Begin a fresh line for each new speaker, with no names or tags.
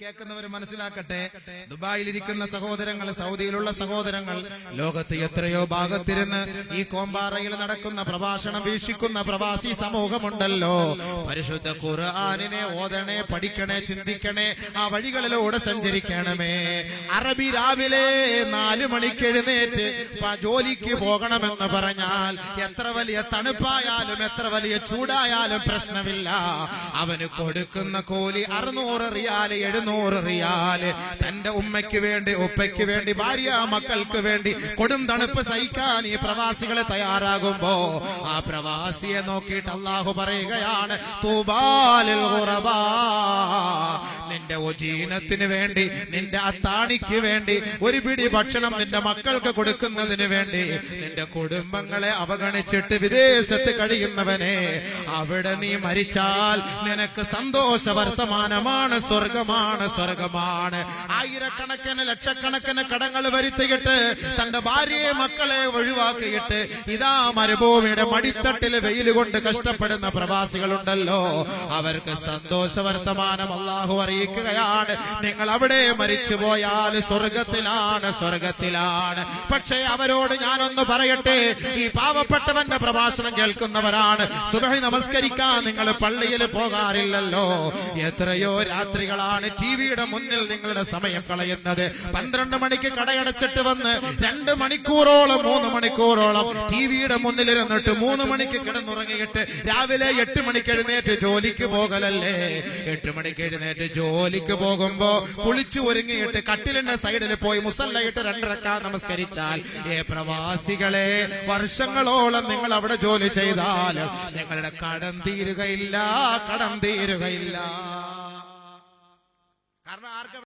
കേൾക്കുന്നവർ മനസ്സിലാക്കട്ടെ, ദുബായിലിരിക്കുന്ന സഹോദരങ്ങൾ, സൗദിയിലുള്ള സഹോദരങ്ങൾ, ലോകത്ത് എത്രയോ ഭാഗത്തിരുന്ന് ഈ കോമ്പാറയിൽ നടക്കുന്ന പ്രഭാഷണം വീക്ഷിക്കുന്ന പ്രവാസി സമൂഹമുണ്ടല്ലോ. പരിശുദ്ധ ഖുർആനിനെ ഓതണേ, പഠിക്കണേ, ചിന്തിക്കണേ, ആ വഴികളിലൂടെ സഞ്ചരിക്കണമേ. അറബി രാവിലെ 4 മണിക്ക് എഴുന്നേറ്റ് ജോലിക്ക് പോകണമെന്ന് പറഞ്ഞാൽ എത്ര വലിയ തണുപ്പായാലും എത്ര വലിയ ചൂടായാലും പ്രശ്നമില്ല. അവന് കൊടുക്കുന്ന കൂലി 600 റിയാൽ, 700 റിയാല്. തന്റെ ഉമ്മയ്ക്ക് വേണ്ടി, ഉപ്പയ്ക്ക് വേണ്ടി, ഭാര്യ മക്കൾക്ക് വേണ്ടി കൊടും തണുപ്പ് സഹിക്കാൻ ഈ പ്രവാസികളെ തയ്യാറാകുമ്പോ ആ പ്രവാസിയെ നോക്കിയിട്ട് അല്ലാഹു പറയുകയാണ്, തൂബാലിൽ ഖുറബാ, നിന്റെ ഉജീനത്തിന് വേണ്ടി, നിന്റെ അത്താണിക്ക് വേണ്ടി ഒരു പിടി ഭക്ഷണം നിന്റെ മക്കൾക്ക് കൊടുക്കുന്നതിന് വേണ്ടി നിന്റെ കുടുംബങ്ങളെ അവഗണിച്ചിട്ട് വിദേശത്ത് കഴിയുന്നവനെ, അവിടെ നീ മരിച്ചാൽ നിനക്ക് സന്തോഷ വർത്തമാനമാണ്, സ്വർഗമാണ്, സ്വർഗമാണ്. ആയിരക്കണക്കിന് ലക്ഷക്കണക്കിന് കടങ്ങൾ വരുത്തിയിട്ട് തന്റെ ഭാര്യയെ മക്കളെ ഒഴിവാക്കിയിട്ട് ഇതാ മരുഭൂമിയുടെ മടിത്തട്ടിൽ വെയിൽ കൊണ്ട് കഷ്ടപ്പെടുന്ന പ്രവാസികളുണ്ടല്ലോ, അവർക്ക് സന്തോഷ വർത്തമാനം അല്ലാഹു അറിയിക്കുകയാണ്, നിങ്ങൾ അവിടെ മരിച്ചു പോയാൽ സ്വർഗത്തിലാണ്, സ്വർഗത്തിലാണ്. പക്ഷേ അവരോട് ഞാനൊന്ന് പറയട്ടെ, ഈ പാവപ്പെട്ടവന്റെ പ്രഭാഷണം കേൾക്കുന്നവരാണ്, സുബഹി നമസ്കരിക്കാൻ നിങ്ങൾ പള്ളിയിൽ പോകാറില്ലല്ലോ. എത്രയോ രാത്രികളാണ് ടിവിയുടെ മുന്നിൽ നിങ്ങളുടെ സമയം കളയുന്നത്. 12 മണിക്ക് കടയടച്ചിട്ട് വന്ന് 2 മണിക്കൂറോളം 3 മണിക്കൂറോളം ടിവിയുടെ മുന്നിൽ ഇരുന്നിട്ട് 3 മണിക്ക് കിടന്നുറങ്ങിയിട്ട് രാവിലെ 8 മണിക്ക് എഴുന്നേറ്റ് ജോലിക്ക് പോകലല്ലേ. 8 മണിക്ക് എഴുന്നേറ്റ് ജോലിക്ക് പോകുമ്പോ കുളിച്ചു ഒരുങ്ങിയിട്ട് കട്ടിലിന്റെ സൈഡിൽ പോയി മുസല്ലയിട്ട് 2 റക്അത്ത് നമസ്കരിച്ചാൽ, പ്രവാസികളെ, വർഷങ്ങളോളം നിങ്ങൾ അവിടെ ജോലി ചെയ്താൽ നിങ്ങളുടെ കടം തീരുകയില്ല, കടം തീരുകയില്ല. കാരണം ആർക്കും